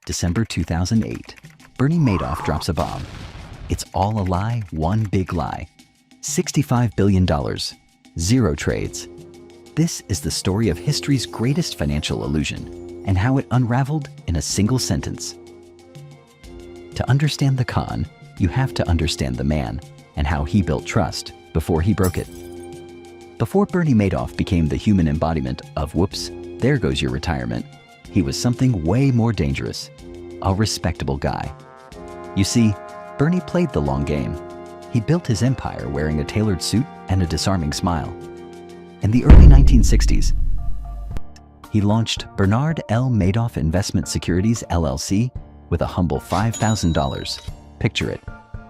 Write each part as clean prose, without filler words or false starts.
December 2008. Bernie Madoff drops a bomb. It's all a lie, one big lie. $65 billion, zero trades. This is the story of history's greatest financial illusion and how it unraveled in a single sentence. To understand the con, you have to understand the man and how he built trust before he broke it. Before Bernie Madoff became the human embodiment of whoops, there goes your retirement, he was something way more dangerous, a respectable guy. You see, Bernie played the long game. He built his empire wearing a tailored suit and a disarming smile. In the early 1960s, he launched Bernard L. Madoff Investment Securities, LLC, with a humble $5,000. Picture it,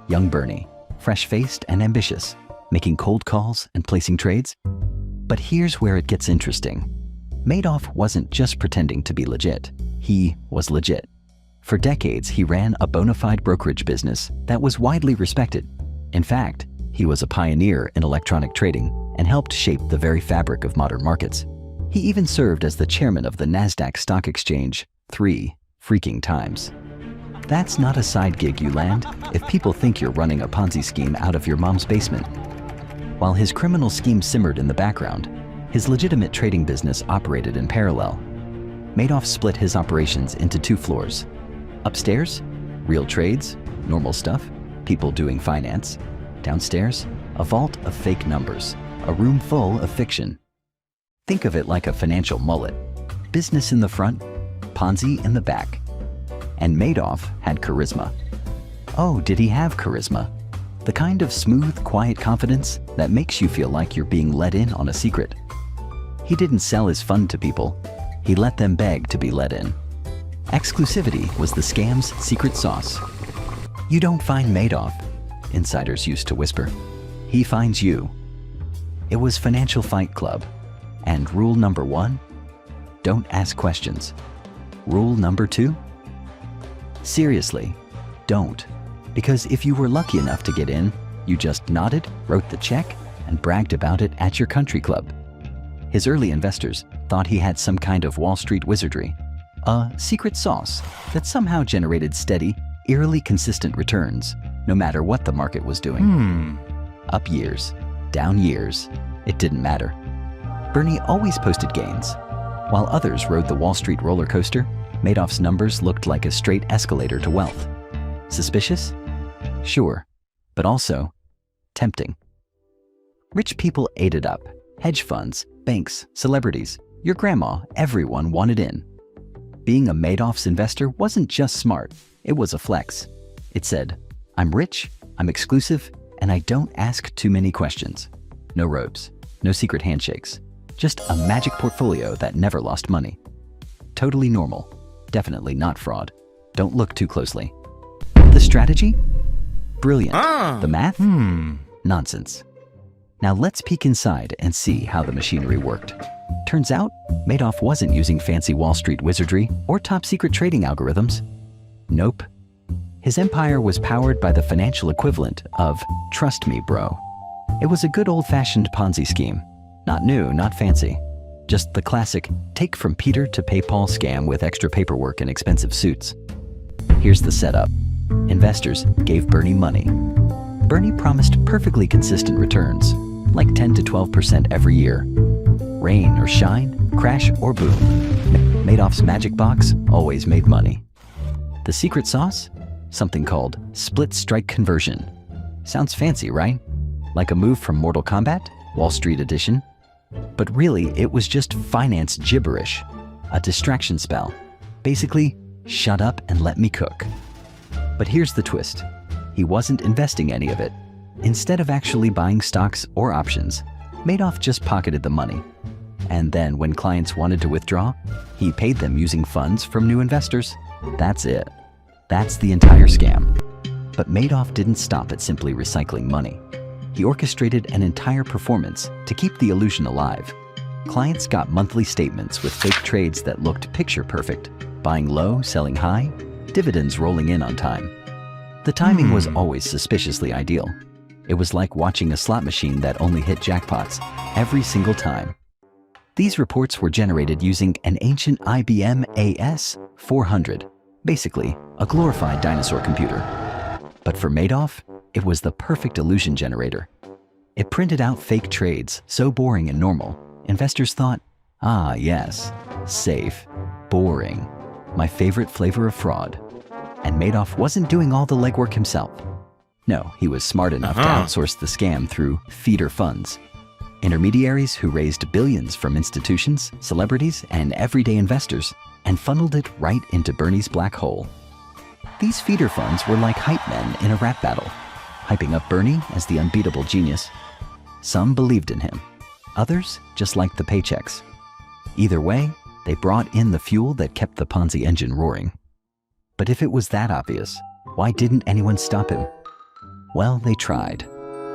young Bernie, fresh-faced and ambitious, making cold calls and placing trades. But here's where it gets interesting. Madoff wasn't just pretending to be legit. He was legit. For decades, he ran a bona fide brokerage business that was widely respected. In fact, he was a pioneer in electronic trading and helped shape the very fabric of modern markets. He even served as the chairman of the NASDAQ stock exchange 3 freaking times. That's not a side gig you land if people think you're running a Ponzi scheme out of your mom's basement. While his criminal scheme simmered in the background, his legitimate trading business operated in parallel. Madoff split his operations into 2 floors. Upstairs, real trades, normal stuff, people doing finance. Downstairs, a vault of fake numbers, a room full of fiction. Think of it like a financial mullet. Business in the front, Ponzi in the back. And Madoff had charisma. Oh, did he have charisma? The kind of smooth, quiet confidence that makes you feel like you're being let in on a secret. He didn't sell his fund to people. He let them beg to be let in. Exclusivity was the scam's secret sauce. You don't find Madoff, insiders used to whisper. He finds you. It was Financial Fight Club. And rule number 1, don't ask questions. Rule number 2, seriously, don't. Because if you were lucky enough to get in, you just nodded, wrote the check, and bragged about it at your country club. His early investors thought he had some kind of Wall Street wizardry, a secret sauce that somehow generated steady, eerily consistent returns, no matter what the market was doing. Up years, down years, it didn't matter. Bernie always posted gains. While others rode the Wall Street roller coaster, Madoff's numbers looked like a straight escalator to wealth. Suspicious? Sure, but also tempting. Rich people ate it up. Hedge funds, banks, celebrities, your grandma, everyone wanted in. Being a Madoff's investor wasn't just smart, it was a flex. It said, I'm rich, I'm exclusive, and I don't ask too many questions. No robes, no secret handshakes, just a magic portfolio that never lost money. Totally normal, definitely not fraud. Don't look too closely. The strategy? Brilliant. The math? Nonsense. Now let's peek inside and see how the machinery worked. Turns out, Madoff wasn't using fancy Wall Street wizardry or top-secret trading algorithms. Nope. His empire was powered by the financial equivalent of trust me, bro. It was a good old-fashioned Ponzi scheme. Not new, not fancy. Just the classic take from Peter to pay Paul scam with extra paperwork and expensive suits. Here's the setup. Investors gave Bernie money. Bernie promised perfectly consistent returns, like 10 to 12% every year. Rain or shine, crash or boom. Madoff's magic box always made money. The secret sauce? Something called split strike conversion. Sounds fancy, right? Like a move from Mortal Kombat, Wall Street edition? But really, it was just finance gibberish, a distraction spell. Basically, shut up and let me cook. But here's the twist. He wasn't investing any of it. Instead of actually buying stocks or options, Madoff just pocketed the money. And then when clients wanted to withdraw, he paid them using funds from new investors. That's it. That's the entire scam. But Madoff didn't stop at simply recycling money. He orchestrated an entire performance to keep the illusion alive. Clients got monthly statements with fake trades that looked picture perfect, buying low, selling high, dividends rolling in on time. The timing was always suspiciously ideal. It was like watching a slot machine that only hit jackpots every single time. These reports were generated using an ancient IBM AS400, Basically, a glorified dinosaur computer. But for Madoff, it was the perfect illusion generator. It printed out fake trades so boring and normal, investors thought, ah yes, safe, boring, my favorite flavor of fraud. And Madoff wasn't doing all the legwork himself. No, he was smart enough to outsource the scam through feeder funds. Intermediaries who raised billions from institutions, celebrities, and everyday investors and funneled it right into Bernie's black hole. These feeder funds were like hype men in a rap battle, hyping up Bernie as the unbeatable genius. Some believed in him. Others just liked the paychecks. Either way, they brought in the fuel that kept the Ponzi engine roaring. But if it was that obvious, why didn't anyone stop him? Well, they tried.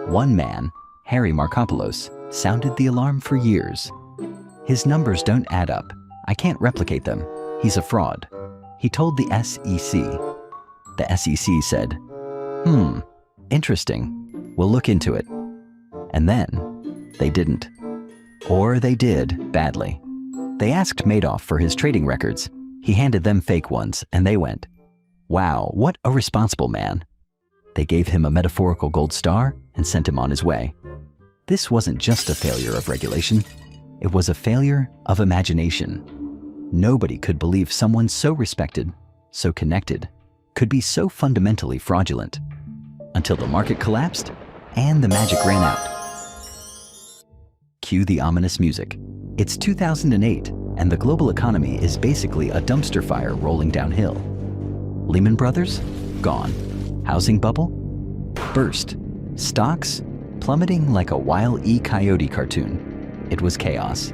One man, Harry Markopoulos, sounded the alarm for years. His numbers don't add up. I can't replicate them. He's a fraud. He told the SEC. The SEC said, interesting. We'll look into it. And then they didn't. Or they did, badly. They asked Madoff for his trading records. He handed them fake ones, and they went, wow, what a responsible man. They gave him a metaphorical gold star and sent him on his way. This wasn't just a failure of regulation. It was a failure of imagination. Nobody could believe someone so respected, so connected, could be so fundamentally fraudulent. Until the market collapsed and the magic ran out. Cue the ominous music. It's 2008, and the global economy is basically a dumpster fire rolling downhill. Lehman Brothers? Gone. Housing bubble? Burst. Stocks? Plummeting like a Wile E. Coyote cartoon. It was chaos.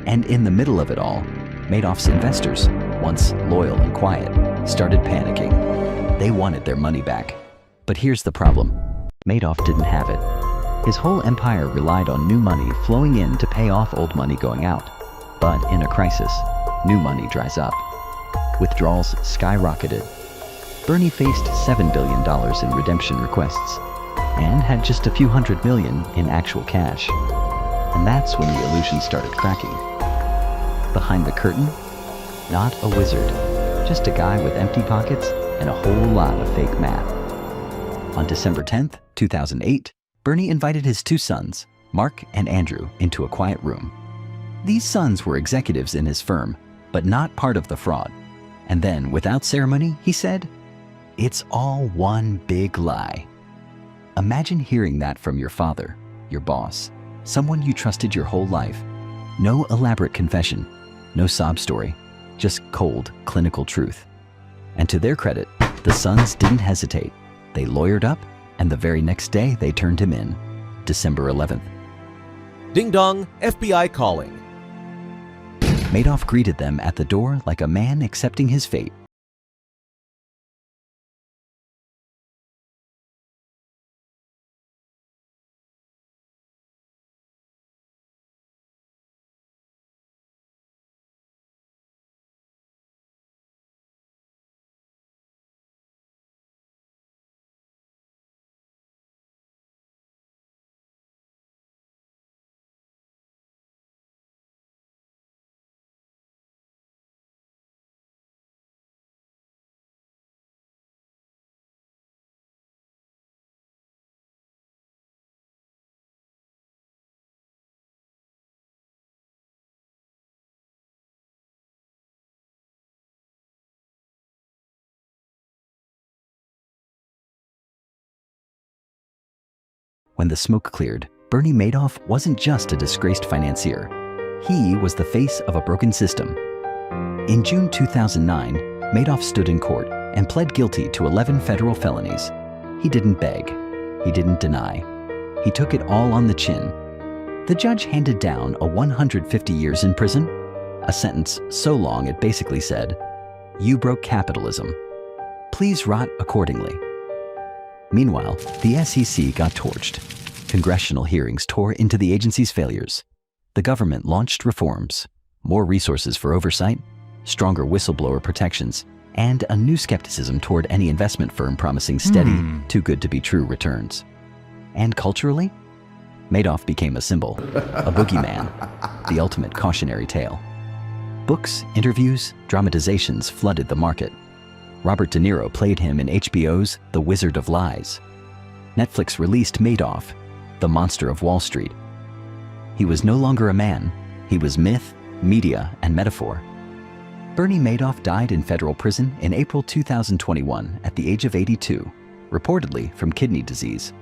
And in the middle of it all, Madoff's investors, once loyal and quiet, started panicking. They wanted their money back. But here's the problem. Madoff didn't have it. His whole empire relied on new money flowing in to pay off old money going out. But in a crisis, new money dries up. Withdrawals skyrocketed. Bernie faced $7 billion in redemption requests and had just a few $100 million in actual cash. And that's when the illusion started cracking. Behind the curtain, not a wizard, just a guy with empty pockets and a whole lot of fake math. On December 10th, 2008, Bernie invited his two sons, Mark and Andrew, into a quiet room. These sons were executives in his firm, but not part of the fraud. And then, without ceremony, he said, "It's all one big lie." Imagine hearing that from your father, your boss, someone you trusted your whole life. No elaborate confession, no sob story, just cold, clinical truth. And to their credit, the sons didn't hesitate. They lawyered up, and the very next day they turned him in, December 11th. Ding dong, FBI calling. Madoff greeted them at the door like a man accepting his fate. When the smoke cleared, Bernie Madoff wasn't just a disgraced financier. He was the face of a broken system. In June 2009, Madoff stood in court and pled guilty to 11 federal felonies. He didn't beg. He didn't deny. He took it all on the chin. The judge handed down a 150 years in prison, a sentence so long it basically said, "You broke capitalism. Please rot accordingly." Meanwhile, the SEC got torched. Congressional hearings tore into the agency's failures. The government launched reforms, more resources for oversight, stronger whistleblower protections, and a new skepticism toward any investment firm promising steady, too good to be true returns. And culturally, Madoff became a symbol, a boogeyman, the ultimate cautionary tale. Books, interviews, dramatizations flooded the market. Robert De Niro played him in HBO's The Wizard of Lies. Netflix released Madoff, the monster of Wall Street. He was no longer a man. He was myth, media, and metaphor. Bernie Madoff died in federal prison in April 2021 at the age of 82, reportedly from kidney disease.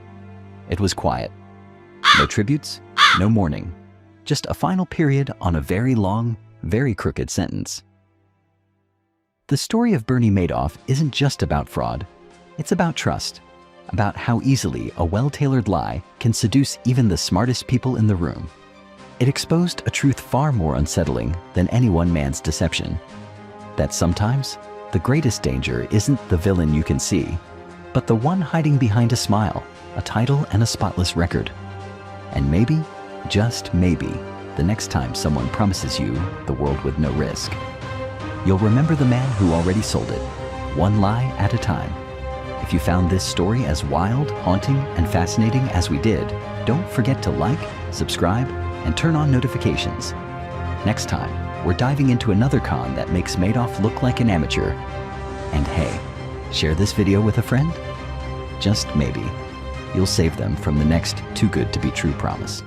It was quiet. No tributes, no mourning. Just a final period on a very long, very crooked sentence. The story of Bernie Madoff isn't just about fraud. It's about trust, about how easily a well-tailored lie can seduce even the smartest people in the room. It exposed a truth far more unsettling than any one man's deception. That sometimes, the greatest danger isn't the villain you can see, but the one hiding behind a smile, a title, and a spotless record. And maybe, just maybe, the next time someone promises you the world with no risk, you'll remember the man who already sold it, one lie at a time. If you found this story as wild, haunting, and fascinating as we did, don't forget to like, subscribe, and turn on notifications. Next time, we're diving into another con that makes Madoff look like an amateur. And hey, share this video with a friend? Just maybe, you'll save them from the next too good to be true promise.